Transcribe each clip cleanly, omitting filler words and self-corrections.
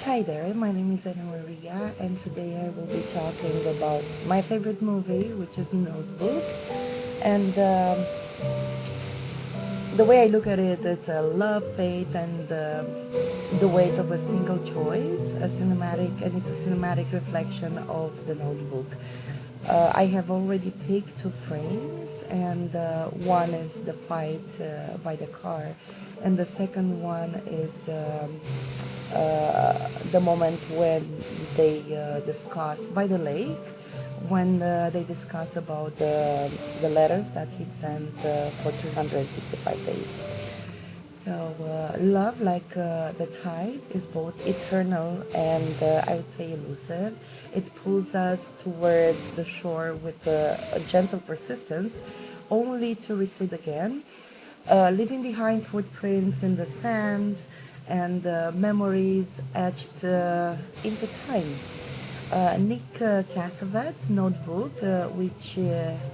Hi there, my name is Ana Maria, and today I will be talking about my favorite movie, which is Notebook. And the way I look at it, it's a love, faith, and the weight of a single choice, and it's a cinematic reflection of the Notebook. I have already picked two frames, and one is the fight by the car, and the second one is the moment when they discuss by the lake, when they discuss about the letters that he sent for 365 days. So, love, like the tide, is both eternal and I would say elusive. It pulls us towards the shore with a gentle persistence, only to recede again, leaving behind footprints in the sand and memories etched into time. Nick Cassavet's Notebook, which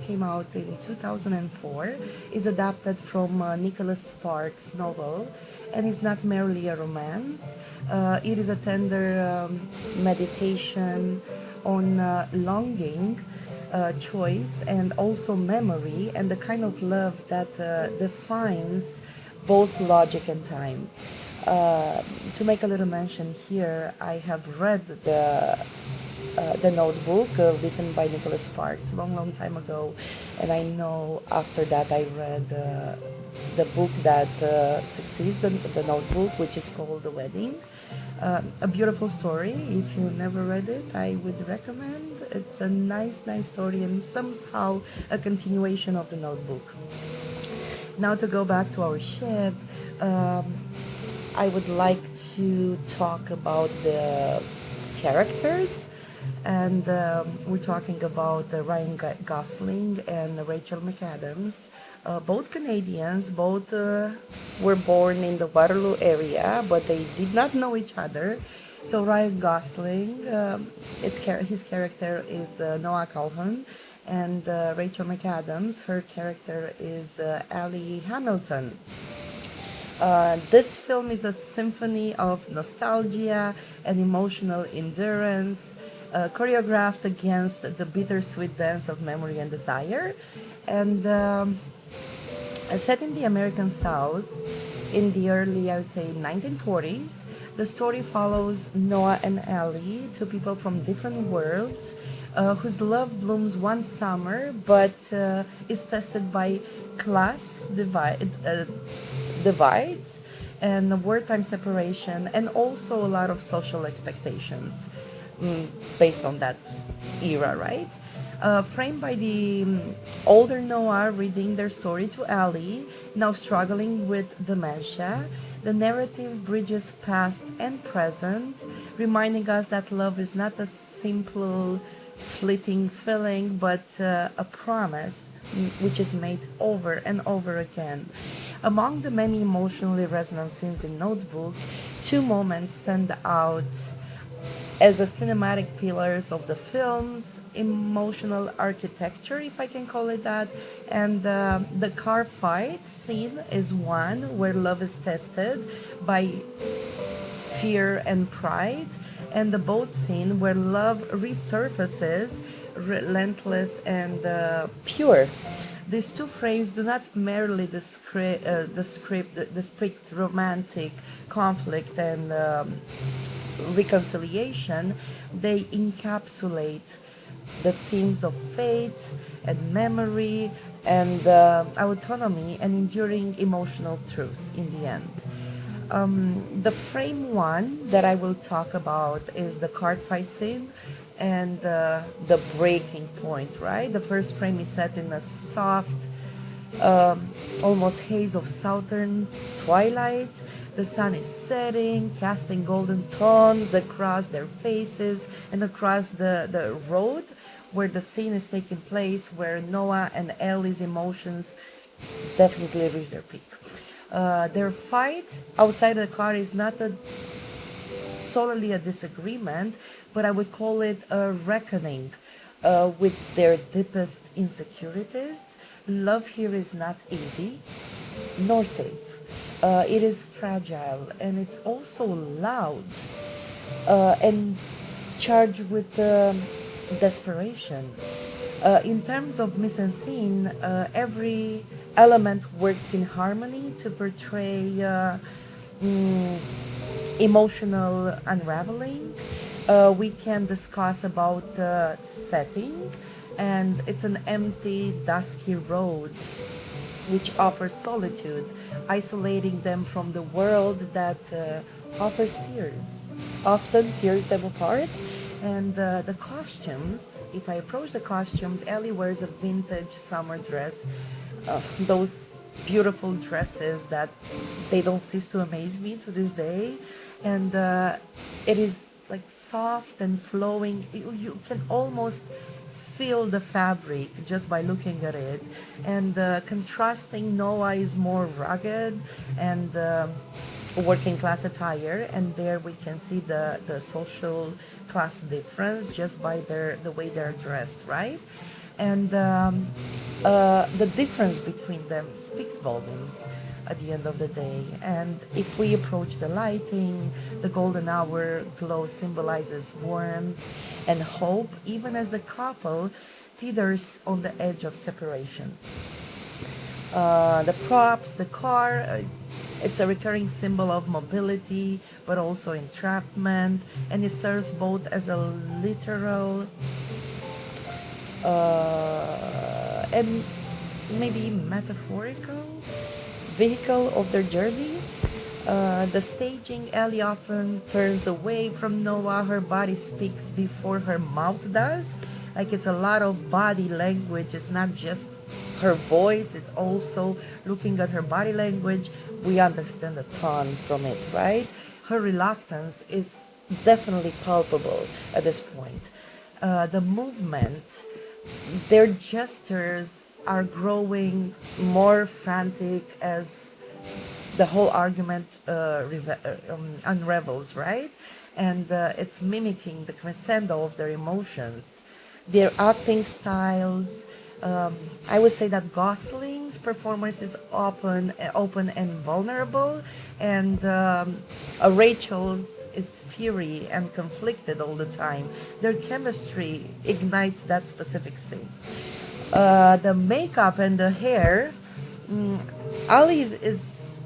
came out in 2004, is adapted from Nicholas Sparks' novel and is not merely a romance. It is a tender meditation on longing, choice, and also memory, and the kind of love that defines both logic and time. To make a little mention here, I have read the Notebook, written by Nicholas Sparks, long, long time ago, and I know after that I read the book that succeeds the Notebook, which is called The Wedding. A beautiful story. If you never read it, I would recommend. It's a nice, nice story and somehow a continuation of the Notebook. Now to go back to our ship, um, I would like to talk about the characters, and we're talking about Ryan Gosling and Rachel McAdams, both Canadians. Both were born in the Waterloo area, but they did not know each other. So Ryan Gosling, his character is Noah Calhoun, and Rachel McAdams, her character is Allie Hamilton. This film is a symphony of nostalgia and emotional endurance, choreographed against the bittersweet dance of memory and desire. And set in the American South in the early, I would say, 1940s, the story follows Noah and Ellie, two people from different worlds, whose love blooms one summer but is tested by divides and wartime separation, and also a lot of social expectations mm, based on that era, right? Framed by the older Noah reading their story to Ali, now struggling with dementia, the narrative bridges past and present, reminding us that love is not a simple, fleeting feeling, but a promise which is made over and over again. Among the many emotionally resonant scenes in Notebook, two moments stand out as the cinematic pillars of the film's emotional architecture, if I can call it that. And the car fight scene is one where love is tested by fear and pride, and the boat scene where love resurfaces, relentless and pure. These two frames do not merely describe romantic conflict and reconciliation, they encapsulate the themes of faith and memory and autonomy and enduring emotional truth in the end. The frame one that I will talk about is the card fight scene and the breaking point, right? The first frame is set in a soft, almost haze of southern twilight. The sun is setting, casting golden tones across their faces and across the road where the scene is taking place, where Noah and Ellie's emotions definitely reach their peak. Their fight outside the car is not solely a disagreement, but I would call it a reckoning with their deepest insecurities. Love here is not easy nor safe. It is fragile and it's also loud. and charged with desperation. In terms of mise en scene, every element works in harmony to portray mm, emotional unraveling. We can discuss about the setting, and it's an empty, dusky road which offers solitude, isolating them from the world that offers tears. Often tears them apart. And the costumes, if I approach the costumes, Ellie wears a vintage summer dress, those beautiful dresses that they don't cease to amaze me to this day. And it is like soft and flowing. You can almost feel the fabric just by looking at it. And contrasting, Noah is more rugged and working class attire, and there we can see the social class difference just by the way they're dressed, right? And the difference between them speaks volumes at the end of the day. And if we approach the lighting, the golden hour glow symbolizes warmth and hope, even as the couple teeters on the edge of separation. The props, the car, it's a recurring symbol of mobility, but also entrapment, and it serves both as a literal and maybe metaphorical vehicle of their journey. The staging, Ellie often turns away from Noah. Her body speaks before her mouth does. Like it's a lot of body language. It's not just her voice, it's also looking at her body language. We understand the tones from it, right? Her reluctance is definitely palpable at this point. The movement, their gestures are growing more frantic as the whole argument unravels, right? And it's mimicking the crescendo of their emotions, their acting styles. I would say that Gosling's performance is open and vulnerable, and Rachel's is fury and conflicted all the time. Their chemistry ignites that specific scene. The makeup and the hair, Ali's is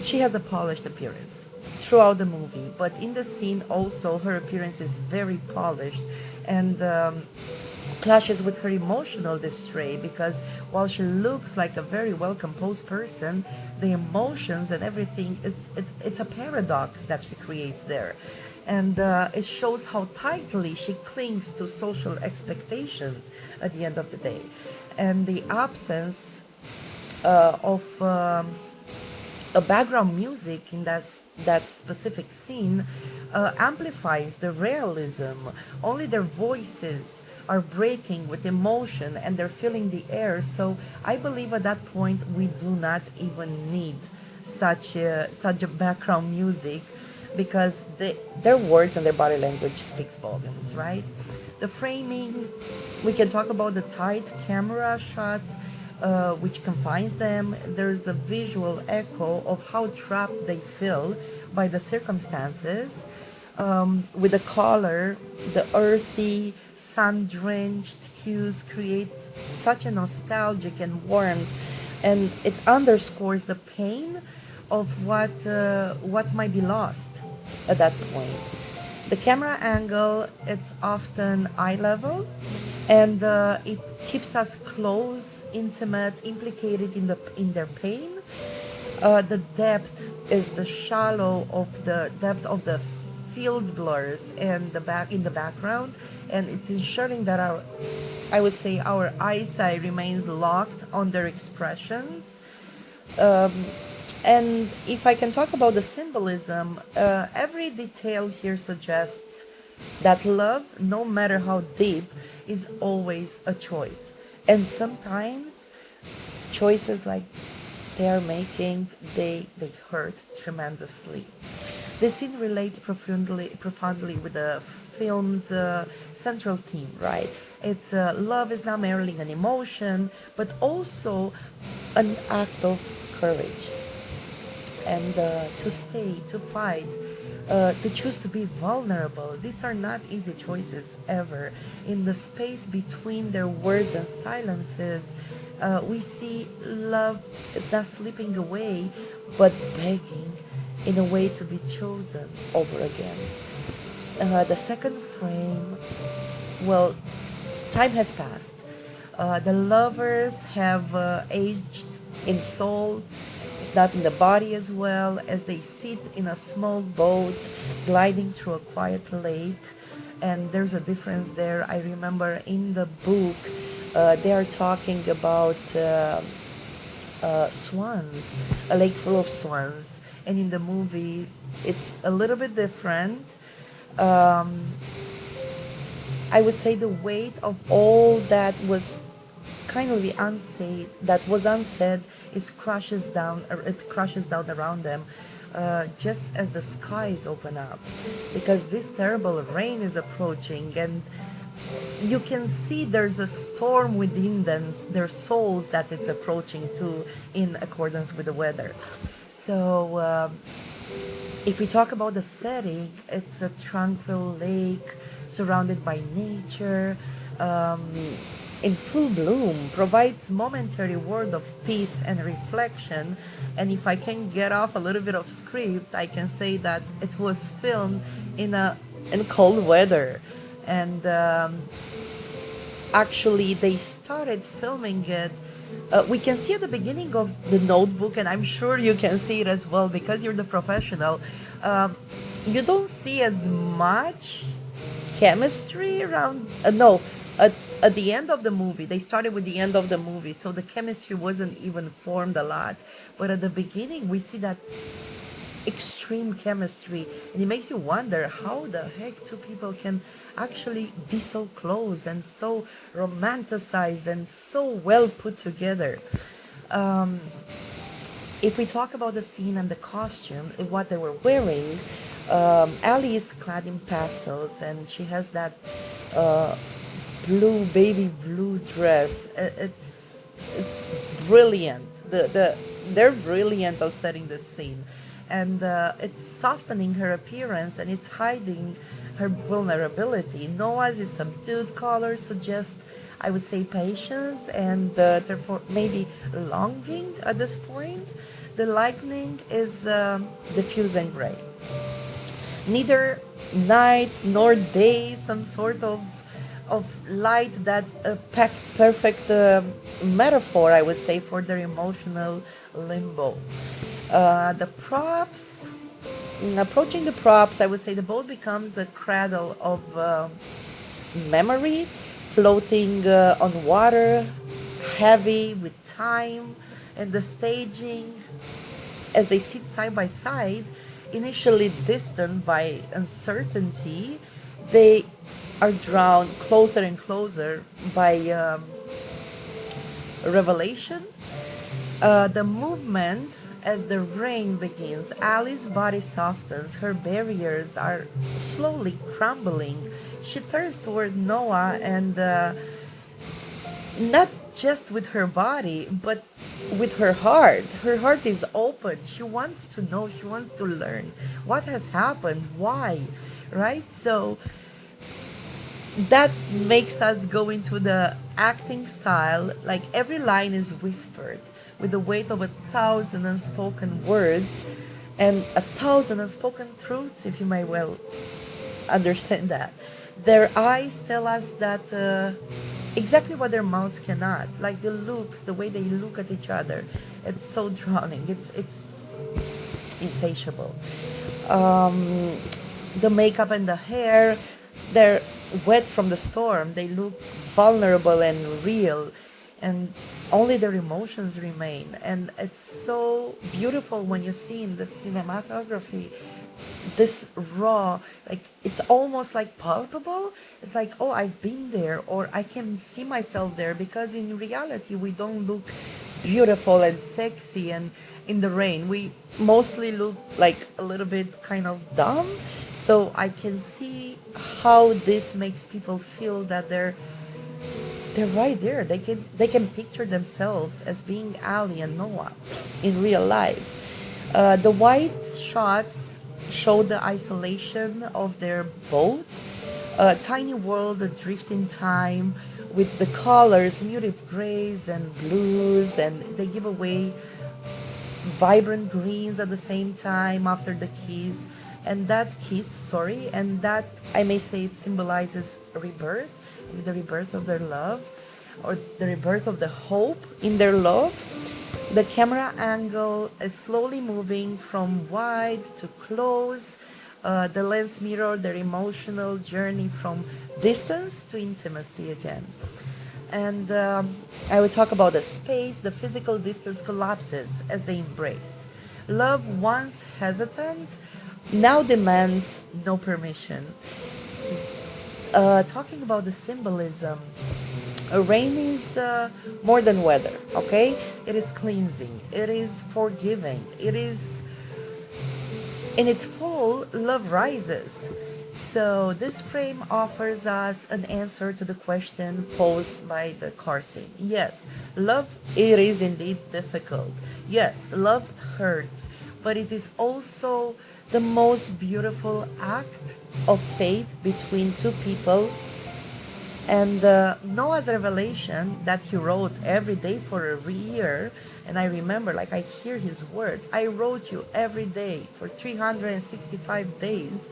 she has a polished appearance throughout the movie, but in the scene also her appearance is very polished and clashes with her emotional distress, because while she looks like a very well composed person, the emotions and everything it's a paradox that she creates there. And it shows how tightly she clings to social expectations at the end of the day. And the absence of a background music in that specific scene amplifies the realism. Only their voices are breaking with emotion and they're filling the air. So I believe at that point we do not even need such a background music, because their words and their body language speaks volumes, right? The framing, we can talk about the tight camera shots, which confines them. There's a visual echo of how trapped they feel by the circumstances. With the color, the earthy, sun-drenched hues create such a nostalgic and warmth, and it underscores the pain of what might be lost at that point. The camera angle, it's often eye level, and it keeps us close, intimate, implicated in their pain. The depth is the shallow of the depth of the field blurs and the back in the background, and it's ensuring that I would say our eyesight remains locked on their expressions. Um, and if I can talk about the symbolism, every detail here suggests that love, no matter how deep, is always a choice. And sometimes choices like they are making, they hurt tremendously. This scene relates profoundly with the film's central theme, right? It's love is not merely an emotion, but also an act of courage, and to stay, to fight, to choose to be vulnerable. These are not easy choices ever. In the space between their words and silences, we see love is not slipping away, but begging in a way to be chosen over again. The second frame, well, time has passed. The lovers have aged in soul, if not in the body as well, as they sit in a small boat gliding through a quiet lake. And there's a difference there. I remember in the book, they are talking about swans, a lake full of swans. And in the movie, it's a little bit different. Um, I would say the weight of all that was kindly unsaid, that was unsaid, is crushes down. It crushes down around them, just as the skies open up, because this terrible rain is approaching, and you can see there's a storm within them, their souls, that it's approaching to, in accordance with the weather. So. If we talk about the setting, it's a tranquil lake surrounded by nature, um, in full bloom, provides momentary word of peace and reflection. And if I can get off a little bit of script, I can say that it was filmed in a in cold weather, and actually they started filming it. We can see at the beginning of the notebook, and I'm sure you can see it as well because you're the professional. um, you don't see as much chemistry around, no, at the end of the movie. They started with the end of the movie, so the chemistry wasn't even formed a lot, but at the beginning we see that extreme chemistry, and it makes you wonder how the heck two people can actually be so close and so romanticized and so well put together. um, if we talk about the scene and the costume and what they were wearing, Ali is clad in pastels, and she has that uh, blue, baby blue dress. It's brilliant. They're brilliant at setting the scene, and it's softening her appearance and it's hiding her vulnerability. Noah's is subdued color suggests, I would say, patience and therefore maybe longing at this point. The lightning is diffuse and gray. Neither night nor day, some sort of light, that a perfect metaphor, I would say, for their emotional limbo. The props, approaching the props, I would say the boat becomes a cradle of memory, floating on water, heavy with time, and the staging, as they sit side by side, initially distant by uncertainty, they are drawn closer and closer by revelation. The movement, as the rain begins, Ali's body softens, her barriers are slowly crumbling. She turns toward Noah, and not just with her body, but with her heart. Her heart is open. She wants to know, she wants to learn what has happened, why, right? So that makes us go into the acting style. Like every line is whispered with the weight of 1,000 unspoken words and 1,000 unspoken truths, if you may well understand that. Their eyes tell us that exactly what their mouths cannot. Like the looks, the way they look at each other, it's so drowning. It's insatiable. Um, the makeup and the hair, they're wet from the storm. They look vulnerable and real, and only their emotions remain. And it's so beautiful when you see in the cinematography this raw, like it's almost like palpable. It's like, oh, I've been there, or I can see myself there, because in reality we don't look beautiful and sexy and in the rain. We mostly look like a little bit kind of dumb. So I can see how this makes people feel that they're right there. They can picture themselves as being Ali and Noah in real life. The white shots show the isolation of their boat, a tiny world adrift in time with the colors, muted grays and blues, and they give away vibrant greens at the same time after the kiss, sorry, and that, I may say, it symbolizes rebirth, the rebirth of their love, or the rebirth of the hope in their love. The camera angle is slowly moving from wide to close. The lens mirror their emotional journey from distance to intimacy again. And I will talk about the space. The physical distance collapses as they embrace. Love, once hesitant, now demands no permission. Talking about the symbolism, rain is more than weather, okay? It is cleansing, it is forgiving, it is, in its fall, love rises. So this frame offers us an answer to the question posed by the car scene. Yes, love, it is indeed difficult. Yes, love hurts, but it is also the most beautiful act of faith between two people. And Noah's revelation that he wrote every day for a year, and I remember, like, I hear his words, I wrote you every day for 365 days.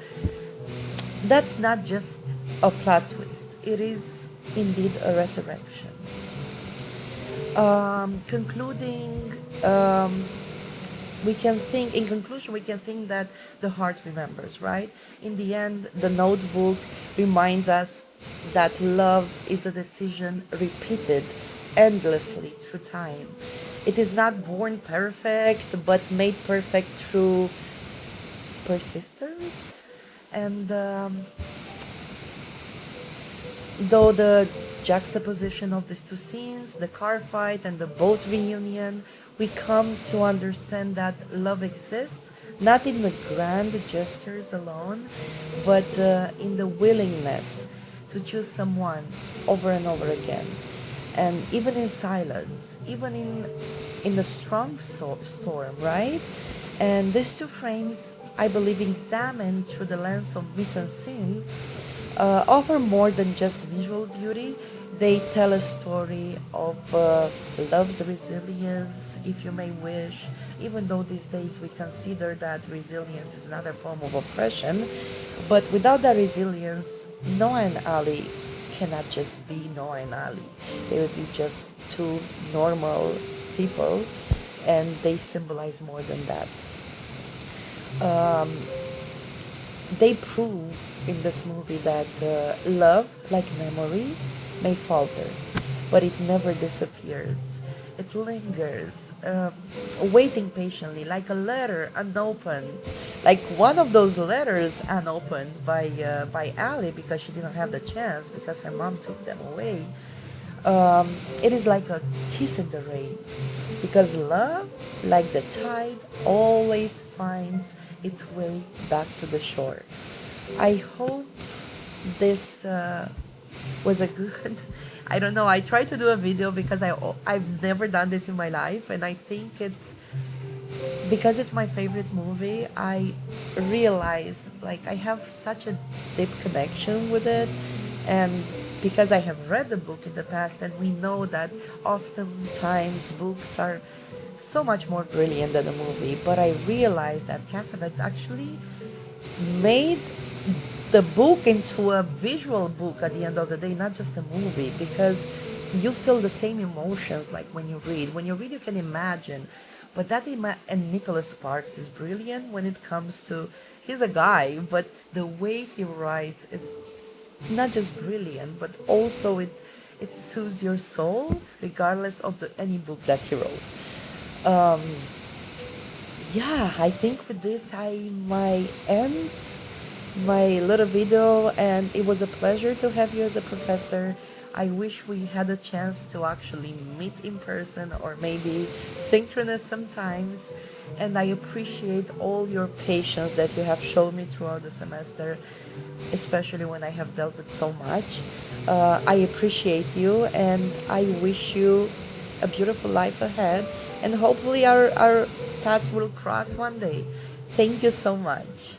That's not just a plot twist, it is indeed a resurrection. Concluding, we can think, in conclusion, we can think that the heart remembers, right? In the end, the notebook reminds us that love is a decision repeated endlessly through time. It is not born perfect, but made perfect through persistence. And though the juxtaposition of these two scenes, the car fight and the boat reunion, we come to understand that love exists not in the grand gestures alone, but in the willingness to choose someone over and over again. And even in silence, even in the strong storm, right? And these two frames, I believe, examined through the lens of mise-en-scene, offer more than just visual beauty. They tell a story of love's resilience, if you may wish, even though these days we consider that resilience is not a form of oppression. But without that resilience, Noah and Ali cannot just be Noah and Ali. They would be just two normal people, and they symbolize more than that. Um, they prove in this movie that love, like memory, may falter, but it never disappears. It lingers, waiting patiently, like a letter unopened, like one of those letters unopened by Ali because she didn't have the chance because her mom took them away. It is like a kiss in the rain, because love, like the tide, always finds its way back to the shore. I hope this was a good. I don't know. I tried to do a video because I've never done this in my life, and I think it's because it's my favorite movie. I realize, like, I have such a deep connection with it, and because I have read the book in the past, and we know that oftentimes books are so much more brilliant than a movie. But I realized that Cassavetes actually made the book into a visual book at the end of the day, not just a movie, because you feel the same emotions like when you read. When you read, you can imagine. But and Nicholas Sparks is brilliant when it comes to, he's a guy, but the way he writes is just not just brilliant, but also it soothes your soul regardless of any book that he wrote. Um, yeah, I think with this I might end my little video, and it was a pleasure to have you as a professor. I wish we had a chance to actually meet in person, or maybe synchronous sometimes. And I appreciate all your patience that you have shown me throughout the semester, especially when I have dealt with so much. I appreciate you, and I wish you a beautiful life ahead, and hopefully our paths will cross one day. Thank you so much.